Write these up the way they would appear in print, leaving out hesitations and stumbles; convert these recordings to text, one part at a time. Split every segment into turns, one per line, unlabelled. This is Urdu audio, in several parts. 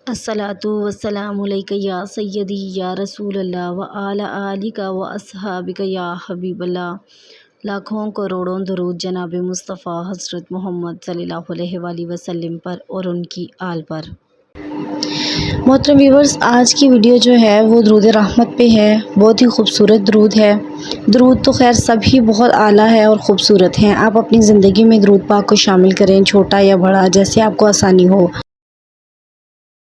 الصلاۃ والسلام علیک یا سیدی یا رسول اللہ و علی آلک و اصحابک یا حبیب اللہ۔ لاکھوں کروڑوں درود جناب مصطفیٰ حضرت محمد صلی اللہ علیہ وآلہ وسلم پر اور ان کی آل پر۔ محترم ویورز، آج کی ویڈیو جو ہے وہ درود رحمت پہ ہے۔ بہت ہی خوبصورت درود ہے۔ درود تو خیر سب ہی بہت اعلیٰ ہے اور خوبصورت ہیں۔ آپ اپنی زندگی میں درود پاک کو شامل کریں، چھوٹا یا بڑا، جیسے آپ کو آسانی ہو۔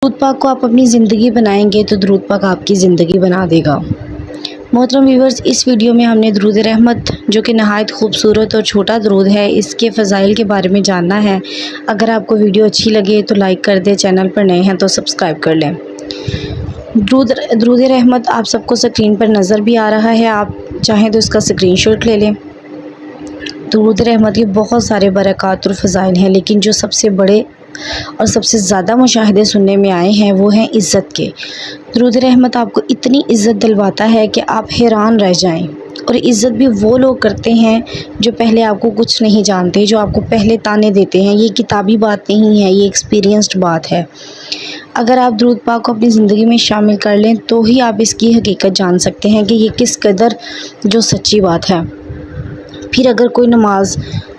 درود پاک کو آپ اپنی زندگی بنائیں گے تو درود پاک آپ کی زندگی بنا دے گا۔ محترم ویورز، اس ویڈیو میں ہم نے درود رحمت جو کہ نہایت خوبصورت اور چھوٹا درود ہے، اس کے فضائل کے بارے میں جاننا ہے۔ اگر آپ کو ویڈیو اچھی لگے تو لائک کر دیں، چینل پر نئے ہیں تو سبسکرائب کر لیں۔ درود رحمت آپ سب کو سکرین پر نظر بھی آ رہا ہے، آپ چاہیں تو اس کا اسکرین شاٹ لے لیں۔ درود رحمت کے بہت سارے برکات اور فضائل ہیں، لیکن جو سب سے بڑے اور سب سے زیادہ مشاہدے سننے میں آئے ہیں وہ ہیں عزت کے۔ درود رحمت آپ کو اتنی عزت دلواتا ہے کہ آپ حیران رہ جائیں، اور عزت بھی وہ لوگ کرتے ہیں جو پہلے آپ کو کچھ نہیں جانتے، جو آپ کو پہلے تانے دیتے ہیں۔ یہ کتابی بات نہیں ہے، یہ ایکسپیرینسڈ بات ہے۔ اگر آپ درود پاک کو اپنی زندگی میں شامل کر لیں تو ہی آپ اس کی حقیقت جان سکتے ہیں کہ یہ کس قدر جو سچی بات ہے۔ پھر اگر کوئی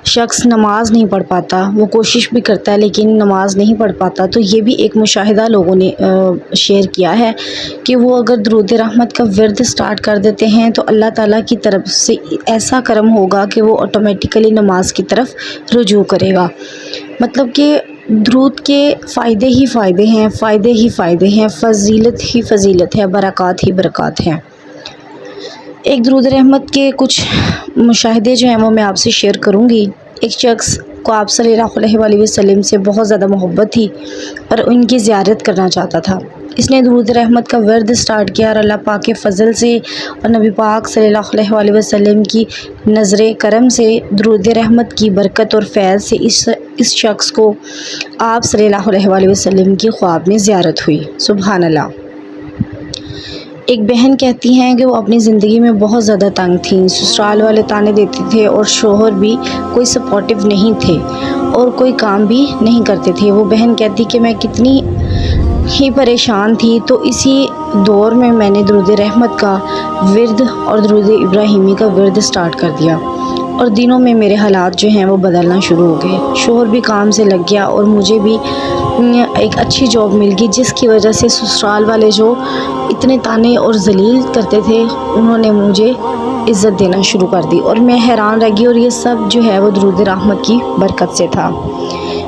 شخص نماز نہیں پڑھ پاتا، وہ کوشش بھی کرتا ہے لیکن نماز نہیں پڑھ پاتا، تو یہ بھی ایک مشاہدہ لوگوں نے شیئر کیا ہے کہ وہ اگر درود رحمت کا ورد سٹارٹ کر دیتے ہیں تو اللہ تعالیٰ کی طرف سے ایسا کرم ہوگا کہ وہ آٹومیٹیکلی نماز کی طرف رجوع کرے گا۔ مطلب کہ درود کے فائدے ہی فائدے ہیں، فائدے ہی فائدے ہیں، فضیلت ہی فضیلت ہے، برکات ہی برکات ہیں۔ ایک درود رحمت کے کچھ مشاہدے جو ہیں وہ میں آپ سے شیئر کروں گی۔ ایک شخص کو آپ صلی اللہ علیہ وآلہ وسلم سے بہت زیادہ محبت تھی اور ان کی زیارت کرنا چاہتا تھا۔ اس نے درود رحمت کا ورد سٹارٹ کیا اور اللہ پاک کے فضل سے اور نبی پاک صلی اللہ علیہ وآلہ وسلم کی نظر کرم سے، درود رحمت کی برکت اور فیض سے اس شخص کو آپ صلی اللہ علیہ وآلہ وسلم کی خواب میں زیارت ہوئی۔ سبحان اللہ۔ ایک بہن کہتی ہیں کہ وہ اپنی زندگی میں بہت زیادہ تنگ تھیں، سسرال والے تانے دیتے تھے اور شوہر بھی کوئی سپورٹیو نہیں تھے اور کوئی کام بھی نہیں کرتے تھے۔ وہ بہن کہتی کہ میں کتنی ہی پریشان تھی، تو اسی دور میں نے درود رحمت کا ورد اور درود ابراہیمی کا ورد سٹارٹ کر دیا، اور دنوں میں میرے حالات جو ہیں وہ بدلنا شروع ہو گئے۔ شوہر بھی کام سے لگ گیا اور مجھے بھی ایک اچھی جاب مل گئی، جس کی وجہ سے سسرال والے جو اتنے تانے اور ذلیل کرتے تھے انہوں نے مجھے عزت دینا شروع کر دی، اور میں حیران رہ گئی۔ اور یہ سب جو ہے وہ درود رحمت کی برکت سے تھا،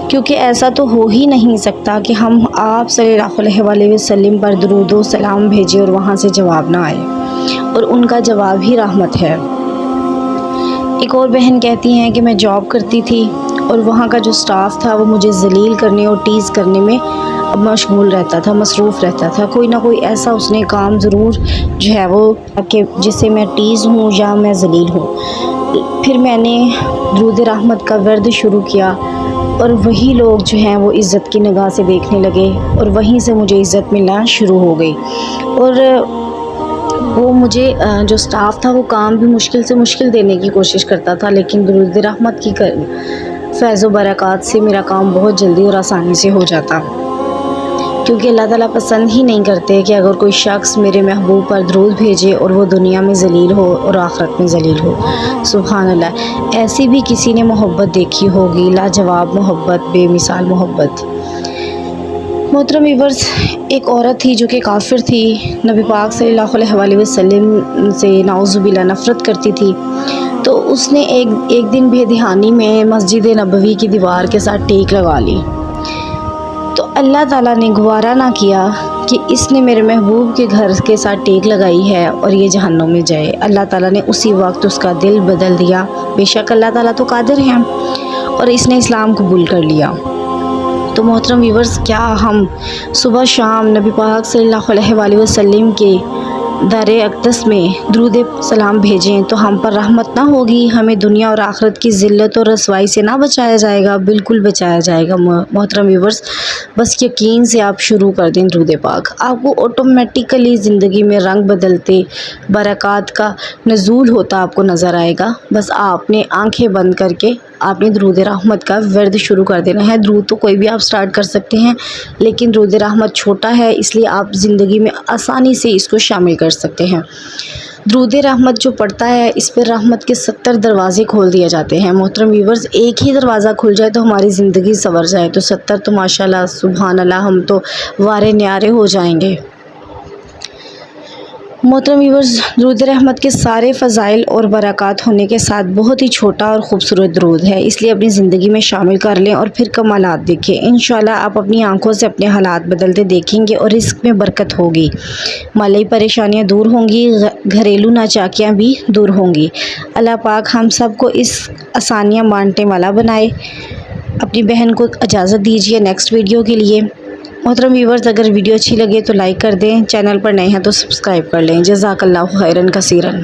کیونکہ ایسا تو ہو ہی نہیں سکتا کہ ہم آپ صلی اللہ علیہ وآلہ وسلم پر درود و سلام بھیجیں اور وہاں سے جواب نہ آئے، اور ان کا جواب ہی رحمت ہے۔ ایک اور بہن کہتی ہیں کہ میں جاب کرتی تھی اور وہاں کا جو سٹاف تھا وہ مجھے ذلیل کرنے اور ٹیز کرنے میں مشغول رہتا تھا، مصروف رہتا تھا۔ کوئی نہ کوئی ایسا اس نے کام ضرور جو ہے وہ کہ جس سے میں ٹیز ہوں یا میں ذلیل ہوں۔ پھر میں نے درود رحمت کا ورد شروع کیا، اور وہی لوگ جو ہیں وہ عزت کی نگاہ سے دیکھنے لگے، اور وہیں سے مجھے عزت ملنا شروع ہو گئی۔ اور وہ مجھے جو سٹاف تھا وہ کام بھی مشکل سے مشکل دینے کی کوشش کرتا تھا، لیکن درود رحمت کی فیض و برکات سے میرا کام بہت جلدی اور آسانی سے ہو جاتا، کیونکہ اللہ تعالیٰ پسند ہی نہیں کرتے کہ اگر کوئی شخص میرے محبوب پر درود بھیجے اور وہ دنیا میں ذلیل ہو اور آخرت میں ذلیل ہو۔ سبحان اللہ۔ ایسی بھی کسی نے محبت دیکھی ہوگی، لاجواب محبت، بے مثال محبت۔ محترم ویورز، ایک عورت تھی جو کہ کافر تھی، نبی پاک صلی اللہ علیہ وآلہ وسلم سے نعوذ باللہ نفرت کرتی تھی، تو اس نے ایک دن بے دھیانی میں مسجد نبوی کی دیوار کے ساتھ ٹیک لگا لی، تو اللہ تعالیٰ نے گوارا نہ کیا کہ اس نے میرے محبوب کے گھر کے ساتھ ٹیک لگائی ہے اور یہ جہنم میں جائے۔ اللہ تعالیٰ نے اسی وقت اس کا دل بدل دیا۔ بے شک اللہ تعالیٰ تو قادر ہیں، اور اس نے اسلام قبول کر لیا۔ تو محترم ویورز، کیا ہم صبح شام نبی پاک صلی اللہ علیہ وآلہ وسلم کے در اقدس میں درود سلام بھیجیں تو ہم پر رحمت نہ ہوگی؟ ہمیں دنیا اور آخرت کی ذلت اور رسوائی سے نہ بچایا جائے گا؟ بالکل بچایا جائے گا محترم ویورز۔ بس یقین سے آپ شروع کر دیں درود پاک، آپ کو آٹومیٹیکلی زندگی میں رنگ بدلتے، برکات کا نزول ہوتا آپ کو نظر آئے گا۔ بس آپ نے آنکھیں بند کر کے آپ نے درود رحمت کا ورد شروع کر دینا ہے۔ درود تو کوئی بھی آپ سٹارٹ کر سکتے ہیں، لیکن درود رحمت چھوٹا ہے، اس لیے آپ زندگی میں آسانی سے اس کو شامل کر سکتے ہیں۔ درود رحمت جو پڑھتا ہے اس پر رحمت کے 70 دروازے کھول دیے جاتے ہیں۔ محترم ویورز، ایک ہی دروازہ کھل جائے تو ہماری زندگی سنور جائے، تو 70 تو ماشاءاللہ سبحان اللہ ہم تو وارے نیارے ہو جائیں گے۔ محترم ویورز، درود رحمت کے سارے فضائل اور برکات ہونے کے ساتھ بہت ہی چھوٹا اور خوبصورت درود ہے، اس لیے اپنی زندگی میں شامل کر لیں اور پھر کمالات دیکھیں۔ انشاءاللہ آپ اپنی آنکھوں سے اپنے حالات بدلتے دیکھیں گے اور رزق میں برکت ہوگی، مالی پریشانیاں دور ہوں گی، گھریلو ناچاکیاں بھی دور ہوں گی۔ اللہ پاک ہم سب کو اس آسانیاں بانٹنے والا بنائے۔ اپنی بہن کو اجازت دیجیے نیکسٹ ویڈیو کے لیے۔ محترم ویورز، اگر ویڈیو اچھی لگے تو لائک کر دیں، چینل پر نئے ہیں تو سبسکرائب کر لیں۔ جزاک اللہ خیرن کثیرن۔